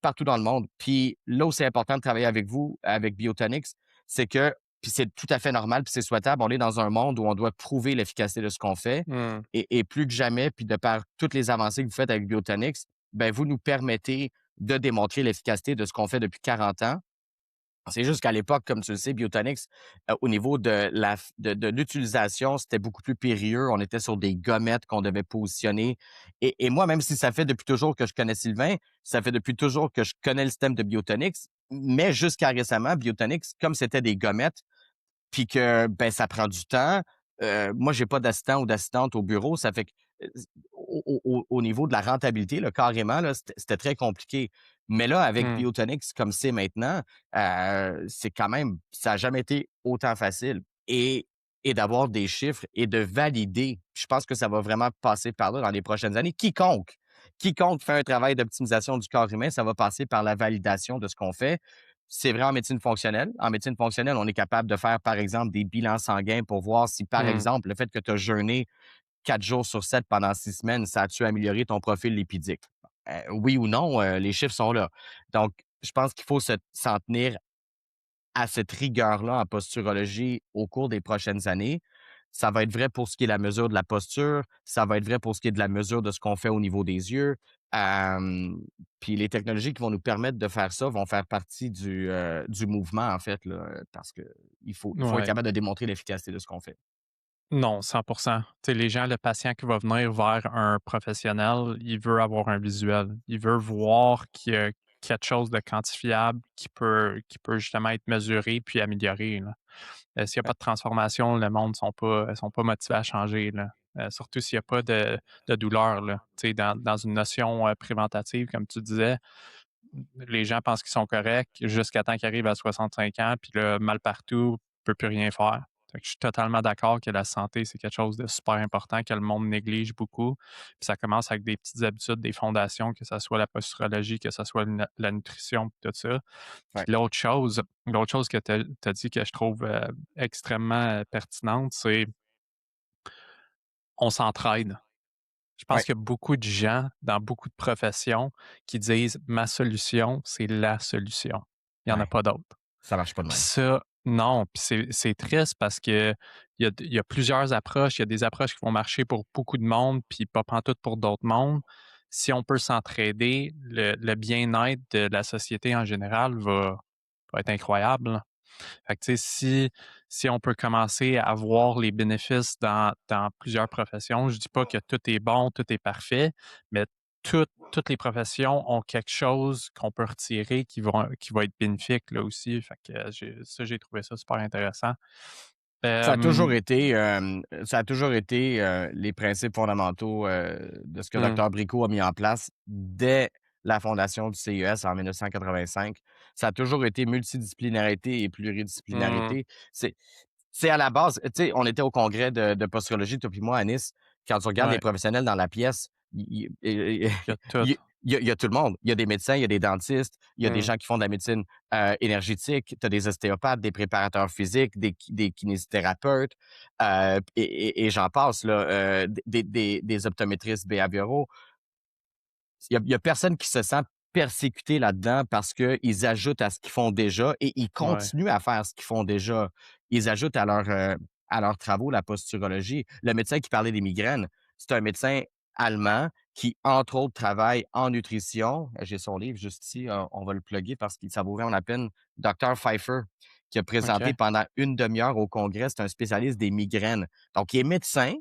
partout dans le monde. Puis là où c'est important de travailler avec vous, avec Biotonix, c'est que, puis c'est tout à fait normal, puis c'est souhaitable, on est dans un monde où on doit prouver l'efficacité de ce qu'on fait Mmh. et plus que jamais, puis de par toutes les avancées que vous faites avec Biotonix, ben, vous nous permettez de démontrer l'efficacité de ce qu'on fait depuis 40 ans. C'est juste qu'à l'époque, comme tu le sais, Biotonix, au niveau de l'utilisation, c'était beaucoup plus périlleux. On était sur des gommettes qu'on devait positionner. Et moi, même si ça fait depuis toujours que je connais Sylvain, ça fait depuis toujours que je connais le système de Biotonix, mais jusqu'à récemment, Biotonix, comme c'était des gommettes, puis que, ben, ça prend du temps. Moi, j'ai pas d'assistant ou d'assistante au bureau. Ça fait que au niveau de la rentabilité, là, carrément, là, c'était très compliqué. Mais là, avec Mmh. Biotonix, comme c'est maintenant, c'est quand même, ça a jamais été autant facile. Et d'avoir des chiffres et de valider. Je pense que ça va vraiment passer par là dans les prochaines années. Quiconque fait un travail d'optimisation du corps humain, ça va passer par la validation de ce qu'on fait. C'est vrai en médecine fonctionnelle. En médecine fonctionnelle, on est capable de faire, par exemple, des bilans sanguins pour voir si, par Mmh. exemple, le fait que tu as jeûné 4 jours sur 7 pendant 6 semaines, ça a-tu amélioré ton profil lipidique? Oui ou non, les chiffres sont là. Donc, je pense qu'il faut s'en tenir à cette rigueur-là en posturologie au cours des prochaines années. Ça va être vrai pour ce qui est la mesure de la posture, ça va être vrai pour ce qui est de la mesure de ce qu'on fait au niveau des yeux. Puis les technologies qui vont nous permettre de faire ça vont faire partie du mouvement, en fait, là, parce que il faut être Ouais. capable de démontrer l'efficacité de ce qu'on fait. Non, 100%. Tu sais, les gens, le patient qui va venir vers un professionnel, il veut avoir un visuel. Il veut voir qu'il y a quelque chose de quantifiable qui peut justement être mesuré puis amélioré, là. S'il y a Ouais, pas de transformation, le monde sont pas motivés à changer, là. Surtout s'il y a pas de douleur, là. Tu sais, dans une notion, préventative, comme tu disais, les gens pensent qu'ils sont corrects jusqu'à temps qu'ils arrivent à 65 ans, puis là, mal partout, peut plus rien faire. Fait que je suis totalement d'accord que la santé, c'est quelque chose de super important que le monde néglige beaucoup. Puis ça commence avec des petites habitudes, des fondations, que ce soit la posturologie, que ce soit la nutrition, puis tout ça. Puis ouais, l'autre chose que tu as dit que je trouve extrêmement pertinente, c'est on s'entraide. Je pense ouais, qu'il y a beaucoup de gens dans beaucoup de professions qui disent ma solution, c'est la solution. Il n'y en a ouais. pas d'autre. Ça marche pas de Puis même. ça, non, puis c'est triste parce que il y a plusieurs approches. Il y a des approches qui vont marcher pour beaucoup de monde, puis pas pantoute pour d'autres mondes. Si on peut s'entraider, le bien-être de la société en général va être incroyable, là. Fait que, tu sais, si on peut commencer à voir les bénéfices dans plusieurs professions, je dis pas que tout est bon, tout est parfait, mais toutes les professions ont quelque chose qu'on peut retirer qui va être bénéfique là aussi. Fait que j'ai trouvé ça super intéressant. Ça a toujours Hem, été, les principes fondamentaux, de ce que mmh, docteur Bricot a mis en place dès la fondation du CES en 1985. Ça a toujours été multidisciplinarité et mmh, pluridisciplinarité. C'est à la base, tu sais, on était au congrès de posturologie, toi puis moi, à Nice. Quand tu regardes les ouais, professionnels dans la pièce, il il y a tout. il y a tout le monde. Il y a des médecins, il y a des dentistes, il y a des Mmh, gens qui font de la médecine, énergétique, tu as des ostéopathes, des préparateurs physiques, des kinésithérapeutes, et j'en passe là, des optométristes behavioraux. Il y a personne qui se sent persécuté là-dedans parce qu'ils ajoutent à ce qu'ils font déjà et ils ouais, continuent à faire ce qu'ils font déjà. Ils ajoutent à leurs travaux la posturologie. Le médecin qui parlait des migraines, c'est un médecin allemand qui, entre autres, travaille en nutrition. J'ai son livre juste ici, on va le plugger parce que ça vaut vraiment la peine. Dr. Pfeiffer, qui a présenté OK, pendant une demi-heure au congrès, c'est un spécialiste des migraines. Donc, il est médecin,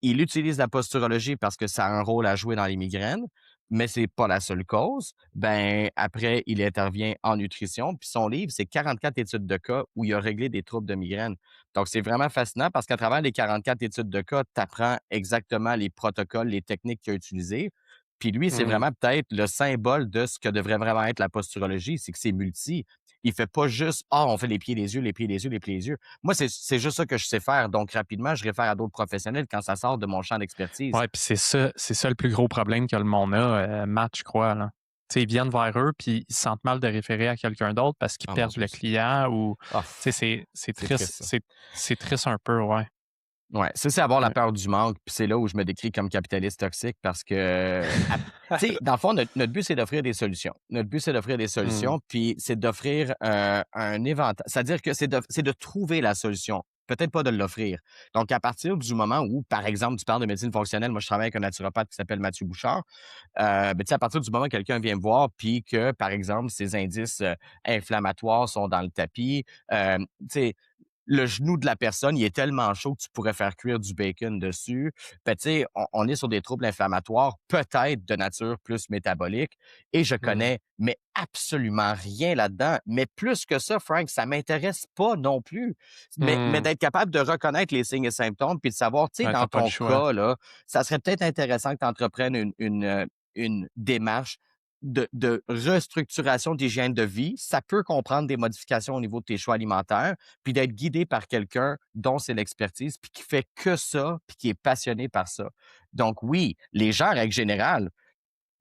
il utilise la posturologie parce que ça a un rôle à jouer dans les migraines, mais c'est pas la seule cause. Ben, après, il intervient en nutrition. Puis son livre, c'est 44 études de cas où il a réglé des troubles de migraine. Donc, c'est vraiment fascinant parce qu'à travers les 44 études de cas, tu apprends exactement les protocoles, les techniques qu'il a utilisées. Puis lui, c'est mmh. vraiment peut-être le symbole de ce que devrait vraiment être la posturologie, c'est que c'est multi. Il fait pas juste, ah, on fait les pieds, les yeux, les pieds, les yeux, les pieds, les yeux. Moi, c'est juste ça que je sais faire. Donc, rapidement, je réfère à d'autres professionnels quand ça sort de mon champ d'expertise. Ouais, puis c'est ça le plus gros problème que le monde a, Matt, je crois, là. Tu sais, ils viennent vers eux, puis ils se sentent mal de référer à quelqu'un d'autre parce qu'ils Oh mon perdent Dieu, le client ou ah, tu sais, c'est c'est triste, triste ça. c'est triste un peu, ouais. Ouais, ça, c'est avoir la Ouais. peur du manque, puis c'est là où je me décris comme capitaliste toxique parce que, tu sais, dans le fond, notre but, c'est d'offrir des solutions. Notre but, c'est d'offrir des Mmh. solutions, puis c'est d'offrir un éventail. C'est-à-dire que c'est de trouver la solution. peut-être pas de l'offrir. Donc, à partir du moment où, par exemple, tu parles de médecine fonctionnelle, moi, je travaille avec un naturopathe qui s'appelle Mathieu Bouchard. Ben, tu sais, à partir du moment où quelqu'un vient me voir, puis que, par exemple, ses indices inflammatoires sont dans le tapis, tu sais, le genou de la personne, il est tellement chaud que tu pourrais faire cuire du bacon dessus. Ben, tu sais, on est sur des troubles inflammatoires, peut-être de nature plus métabolique, et je Mmh. connais, mais absolument rien là-dedans. Mais plus que ça, Frank, ça m'intéresse pas non plus. Mais Mmh. d'être capable de reconnaître les signes et symptômes, puis de savoir, tu sais, Ouais, dans tu pas le ton choix. cas, là, ça serait peut-être intéressant que tu entreprennes une démarche de restructuration d'hygiène de vie. Ça peut comprendre des modifications au niveau de tes choix alimentaires, puis d'être guidé par quelqu'un dont c'est l'expertise, puis qui fait que ça, puis qui est passionné par ça. Donc oui, les gens, en règle générale,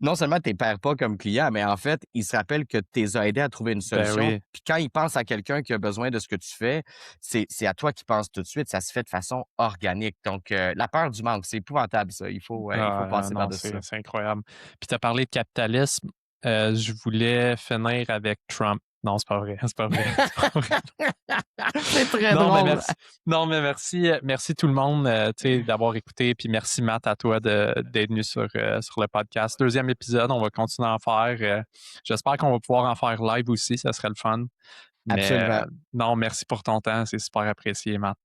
non seulement tu les perds pas comme client, mais en fait, ils se rappellent que tu les as aidés à trouver une Ben solution. oui. Puis quand ils pensent à quelqu'un qui a besoin de ce que tu fais, c'est à toi qu'ils pensent tout de suite. Ça se fait de façon organique. Donc, la peur du manque, c'est épouvantable, ça. Il faut Ah, passer non, par-dessus ça. c'est incroyable. Puis tu as parlé de capitalisme, je voulais finir avec Trump. Non, c'est pas vrai, c'est pas vrai, c'est pas vrai. C'est très Non, mais drôle. merci. Non, mais merci, merci tout le monde, tu sais, d'avoir écouté. Puis merci, Matt, à toi d'être venu sur le podcast. Deuxième épisode, on va continuer à en faire. J'espère qu'on va pouvoir en faire live aussi, ça serait le fun. Mais Absolument. non, merci pour ton temps, c'est super apprécié, Matt.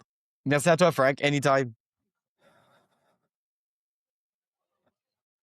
Merci à toi, Frank. Anytime.